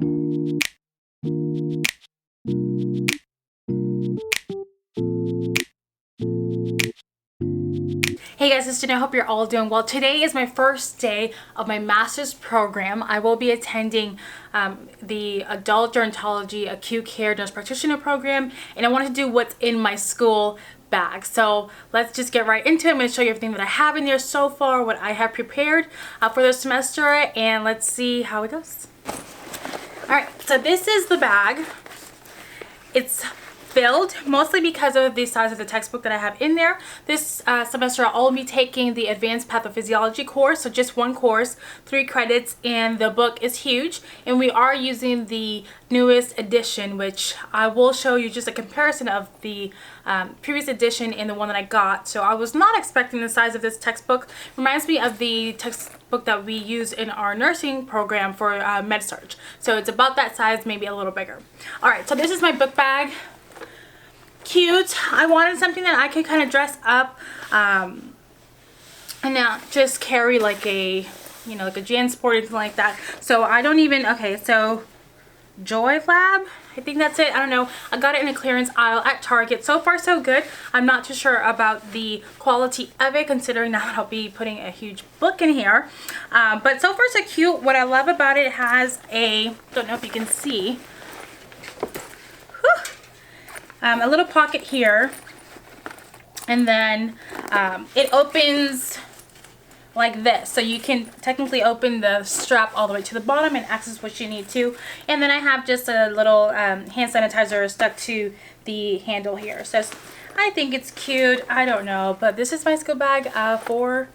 Hey guys, it's Jeannette. I hope you're all doing well. Today is my first day of my master's program. I will be attending the Adult Gerontology Acute Care Nurse Practitioner program, and I wanted to do what's in my school bag. So let's just get right into it. I'm going to show you everything that I have in there so far, what I have prepared for this semester, and let's see how it goes. Alright, so this is the bag. It's filled mostly because of the size of the textbook that I have in there. This semester I'll be taking the advanced pathophysiology course, so just one course, 3 credits, and the book is huge, and we are using the newest edition, which I will show you just a comparison of the previous edition and the one that I got. So I was not expecting the size of this textbook. Reminds me of the textbook that we use in our nursing program for med-surg. So it's about that size, maybe a little bigger. Alright, so this is my book bag. Cute. I wanted something that I could kind of dress up and not just carry like a, you know, like a JanSport or anything like that. So I don't even, okay, so Joy Lab, I think that's it. I don't know. I got it in a clearance aisle at Target. So far so good. I'm not too sure about the quality of it, considering now that I'll be putting a huge book in here. But so far so cute. What I love about it, it has a, don't know if you can see, a little pocket here, and then it opens like this, so you can technically open the strap all the way to the bottom and access what you need to. And then I have just a little hand sanitizer stuck to the handle here. So I think it's cute. I don't know, but this is my school bag for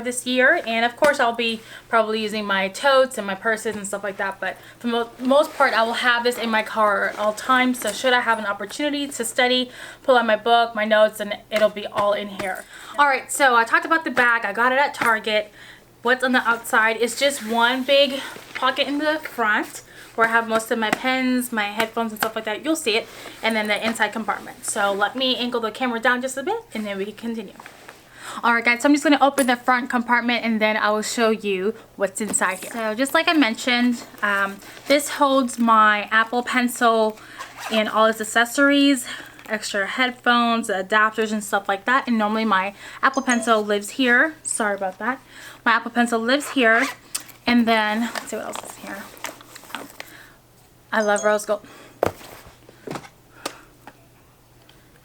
this year, and of course I'll be probably using my totes and my purses and stuff like that, but for the most part I will have this in my car at all times. So should I have an opportunity to study, pull out my book, my notes, and it'll be all in here. Alright, so I talked about the bag. I got it at Target. What's on the outside is just one big pocket in the front where I have most of my pens, my headphones, and stuff like that. You'll see it. And then the inside compartment. So let me angle the camera down just a bit, and then we can continue. Alright guys, so I'm just going to open the front compartment and then I will show you what's inside here. So just like I mentioned, this holds my Apple Pencil and all its accessories, extra headphones, adapters, and stuff like that. And normally my Apple Pencil lives here. Sorry about that. My Apple Pencil lives here. And then, let's see what else is here. Oh, I love rose gold.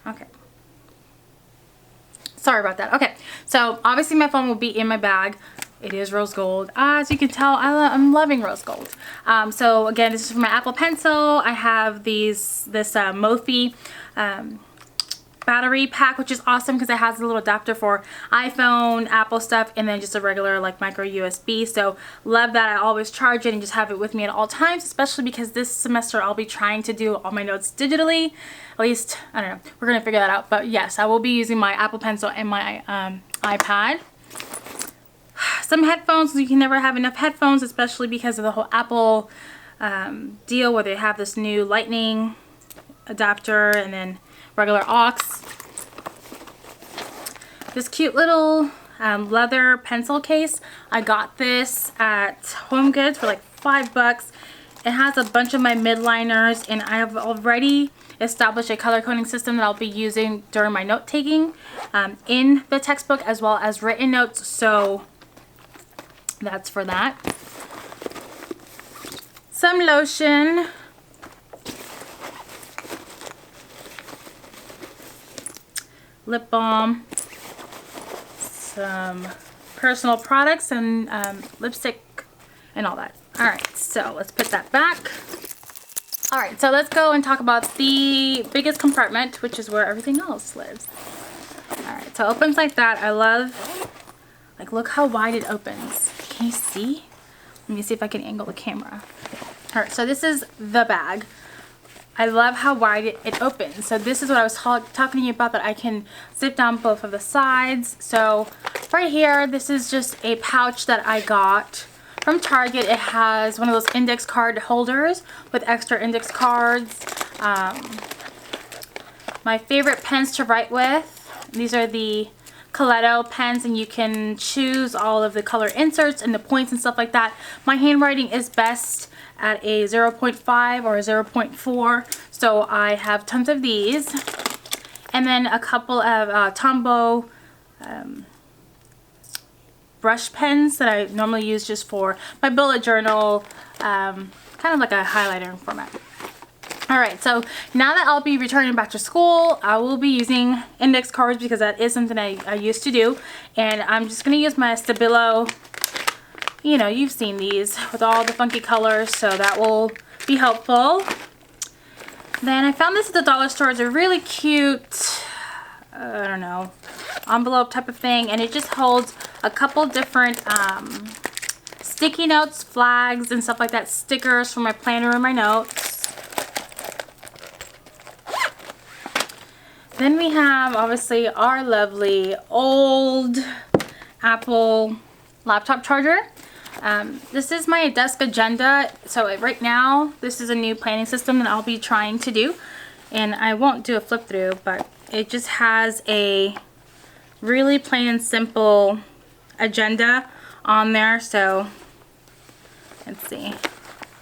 Okay. Sorry about that. Okay, so obviously my phone will be in my bag. It is rose gold. As you can tell, I'm loving rose gold. So again, this is for my Apple Pencil. I have this Mophie battery pack, which is awesome because it has a little adapter for iPhone, Apple stuff, and then just a regular like micro USB. So love that. I always charge it and just have it with me at all times, especially because this semester I'll be trying to do all my notes digitally. At least, I don't know, we're gonna figure that out, but yes, I will be using my Apple Pencil and my iPad. Some headphones. You can never have enough headphones, especially because of the whole Apple deal where they have this new lightning adapter and then regular aux. This cute little leather pencil case. I got this at HomeGoods for like $5. It has a bunch of my midliners, and I have already established a color coding system that I'll be using during my note taking in the textbook, as well as written notes. So that's for that. Some lotion. Lip balm, some personal products, and lipstick and all that. Alright, so let's put that back. Alright, so let's go and talk about the biggest compartment, which is where everything else lives. Alright, so it opens like that. I love, like, look how wide it opens. Can you see? Let me see if I can angle the camera. Alright, so this is the bag. I love how wide it opens. So this is what I was talking to you about, that I can zip down both of the sides. So right here, this is just a pouch that I got from Target. It has one of those index card holders with extra index cards. My favorite pens to write with. These are the Coletto pens, and you can choose all of the color inserts and the points and stuff like that. My handwriting is best at a 0.5 or a 0.4, so I have tons of these. And then a couple of Tombow brush pens that I normally use just for my bullet journal, kind of like a highlighter format. Alright, so now that I'll be returning back to school, I will be using index cards because that is something I used to do. And I'm just going to use my Stabilo. You know, you've seen these with all the funky colors, so that will be helpful. Then I found this at the dollar store. It's a really cute, I don't know, envelope type of thing, and it just holds a couple different sticky notes, flags, and stuff like that, stickers for my planner and my notes. Then we have obviously our lovely old Apple laptop charger. This is my desk agenda. So right now this is a new planning system that I'll be trying to do, and I won't do a flip through, but it just has a really plain and simple agenda on there. So let's see.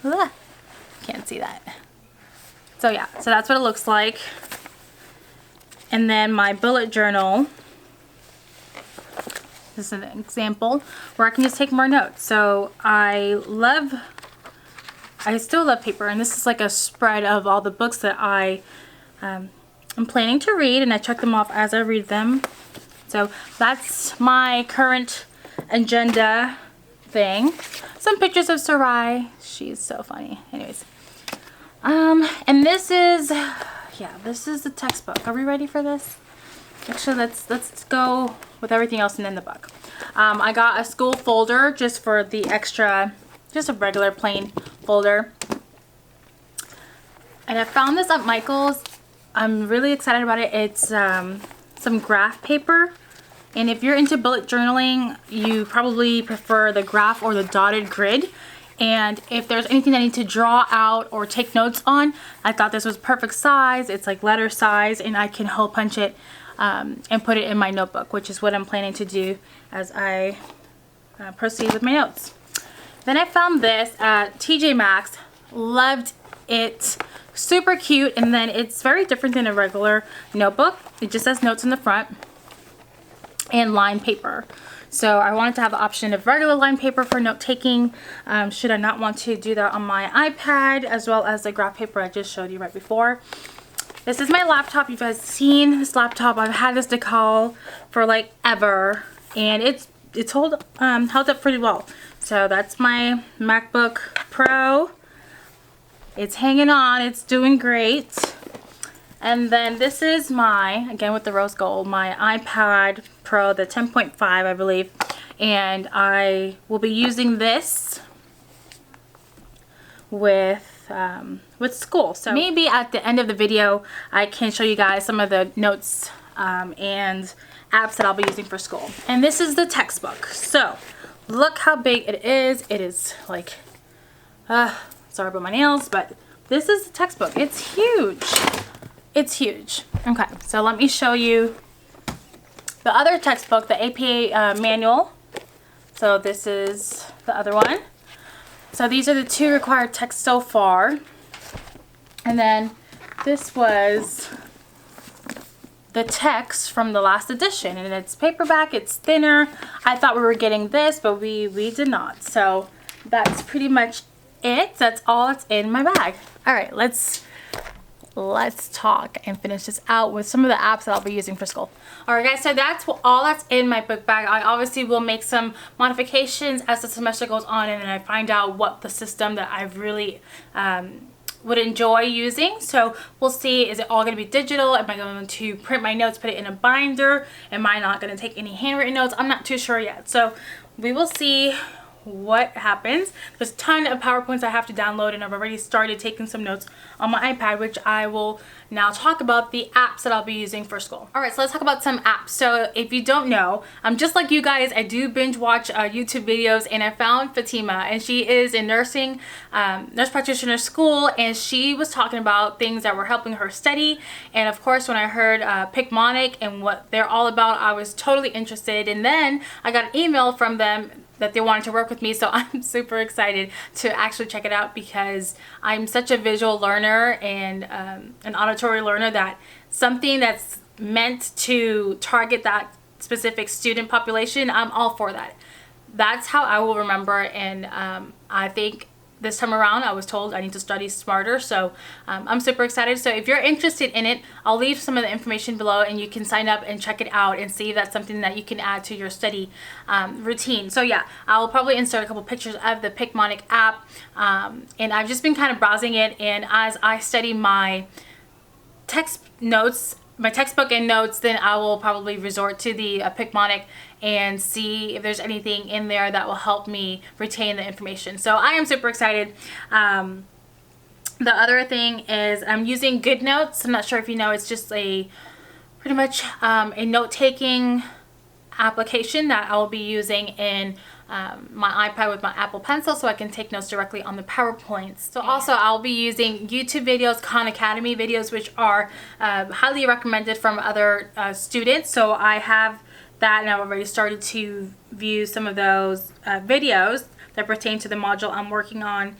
Ugh, can't see that. So yeah, so that's what it looks like. And then my bullet journal, this is an example where I can just take more notes. So I still love paper, and this is like a spread of all the books that I am planning to read, and I check them off as I read them. So that's my current agenda thing. Some pictures of Sarai. She's so funny. Anyways, and this is, yeah, this is the textbook. Are we ready for this? Actually, let's go with everything else and then the book. I got a school folder just for the extra, just a regular plain folder. And I found this at Michael's. I'm really excited about it. It's some graph paper. And if you're into bullet journaling, you probably prefer the graph or the dotted grid. And if there's anything I need to draw out or take notes on, I thought this was perfect size. It's like letter size, and I can hole punch it and put it in my notebook, which is what I'm planning to do as I proceed with my notes. Then I found this at TJ Maxx. Loved it. Super cute, and then it's very different than a regular notebook. It just has notes in the front and lined paper. So I wanted to have the option of regular lined paper for note taking, should I not want to do that on my iPad, as well as the graph paper I just showed you right before. This is my laptop. You guys seen this laptop. I've had this decal for like ever, and it's held up pretty well. So that's my MacBook Pro. It's hanging on. It's doing great. And then this is my, again with the rose gold, my iPad Pro, the 10.5 I believe. And I will be using this with school. So maybe at the end of the video I can show you guys some of the notes and apps that I'll be using for school. And this is the textbook. So look how big it is. It is like, sorry about my nails, but this is the textbook. It's huge. It's huge. Okay, so let me show you the other textbook, the APA manual. So this is the other one. So these are the two required texts so far. And then this was the text from the last edition, and it's paperback, it's thinner. I thought we were getting this, but we did not. So that's pretty much it. That's all that's in my bag. All right, let's talk and finish this out with some of the apps that I'll be using for school. Alright guys, so that's all that's in my book bag. I obviously will make some modifications as the semester goes on, and then I find out what the system that I really would enjoy using. So we'll see, is it all going to be digital? Am I going to print my notes, put it in a binder? Am I not going to take any handwritten notes? I'm not too sure yet. So we will see what happens. There's a ton of PowerPoints I have to download, and I've already started taking some notes on my iPad, which I will now talk about the apps that I'll be using for school. All right, so let's talk about some apps. So if you don't know, I'm just like you guys, I do binge watch YouTube videos, and I found Fatima, and she is in nursing, nurse practitioner school, and she was talking about things that were helping her study. And of course, when I heard PicMonic and what they're all about, I was totally interested. And then I got an email from them that they wanted to work with me, so I'm super excited to actually check it out, because I'm such a visual learner and an auditory learner that something that's meant to target that specific student population, I'm all for that. That's how I will remember, and I think this time around I was told I need to study smarter, so I'm super excited. So if you're interested in it, I'll leave some of the information below, and you can sign up and check it out and see if that's something that you can add to your study routine. So yeah, I'll probably insert a couple pictures of the PicMonic app, and I've just been kind of browsing it, and as I study my textbook and notes, then I will probably resort to the PicMonic and see if there's anything in there that will help me retain the information. So I am super excited. The other thing is I'm using GoodNotes. I'm not sure if you know, it's just pretty much a note-taking application that I'll be using in my iPad with my Apple Pencil, so I can take notes directly on the PowerPoints. So also I'll be using YouTube videos, Khan Academy videos, which are highly recommended from other students. So I have that, and I've already started to view some of those videos that pertain to the module I'm working on.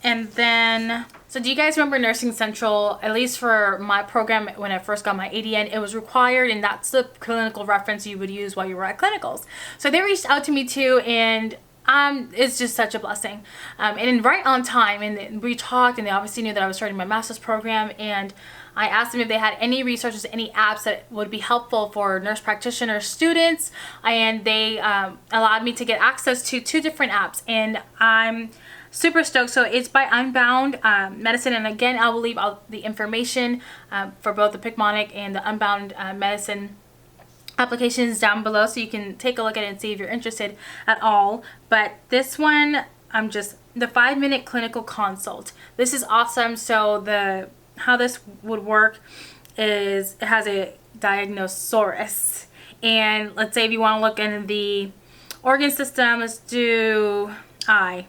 And then, so do you guys remember Nursing Central? At least for my program, when I first got my ADN, it was required, and that's the clinical reference you would use while you were at clinicals. So they reached out to me too, and it's just such a blessing. And right on time, and we talked, and they obviously knew that I was starting my master's program, and I asked them if they had any resources, any apps that would be helpful for nurse practitioner students, and they allowed me to get access to 2 different apps, and I'm super stoked. So it's by Unbound Medicine, and again, I will leave all the information for both the PicMonic and the Unbound Medicine applications down below, so you can take a look at it and see if you're interested at all. But this one, the 5-minute clinical consult. This is awesome. So how this would work is it has a diagnosaurus, and let's say if you want to look in the organ system, let's do eye,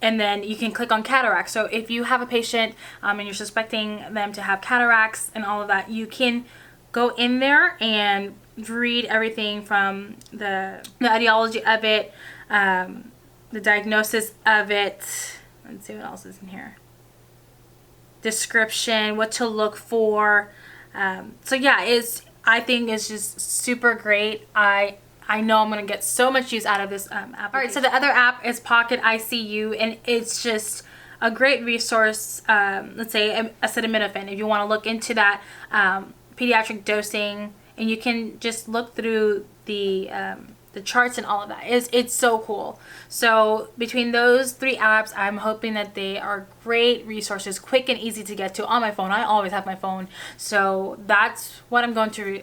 and then you can click on cataracts. So if you have a patient and you're suspecting them to have cataracts and all of that, you can go in there and read everything from the etiology of it, the diagnosis of it. Let's see what else is in here. Description, what to look for. So yeah, I think it's just super great. I know I'm gonna get so much use out of this app. All right, so the other app is Pocket ICU, and it's just a great resource. Let's say acetaminophen, if you want to look into that pediatric dosing, and you can just look through the charts and all of that. It's so cool. So between those 3 apps, I'm hoping that they are great resources, quick and easy to get to on my phone. I always have my phone, so that's what I'm going to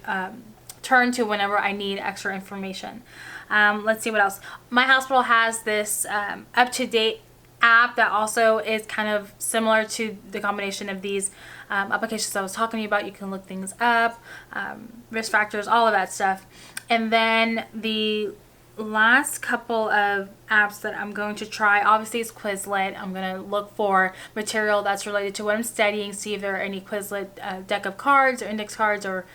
turn to whenever I need extra information. Let's see what else. My hospital has this up-to-date app that also is kind of similar to the combination of these applications I was talking to you about. You can look things up, risk factors, all of that stuff. And then the last couple of apps that I'm going to try, obviously, is Quizlet. I'm going to look for material that's related to what I'm studying, see if there are any Quizlet deck of cards or index cards or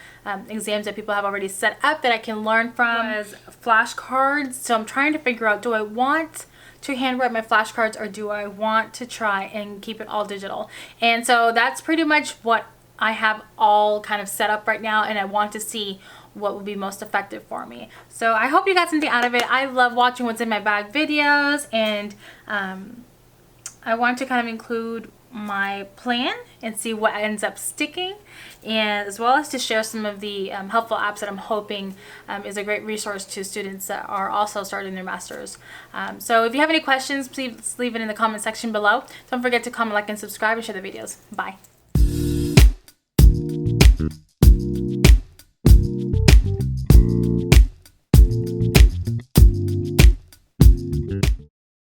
exams that people have already set up that I can learn from. As flashcards, so I'm trying to figure out, do I want to handwrite my flashcards, or do I want to try and keep it all digital? And so that's pretty much what I have all kind of set up right now, and I want to see what would be most effective for me. So I hope you got something out of it. I love watching what's in my bag videos, and I want to kind of include my plan and see what ends up sticking, and as well as to share some of the helpful apps that I'm hoping is a great resource to students that are also starting their masters. So if you have any questions, please leave it in the comment section below. Don't forget to comment, like, and subscribe, and share the videos. Bye.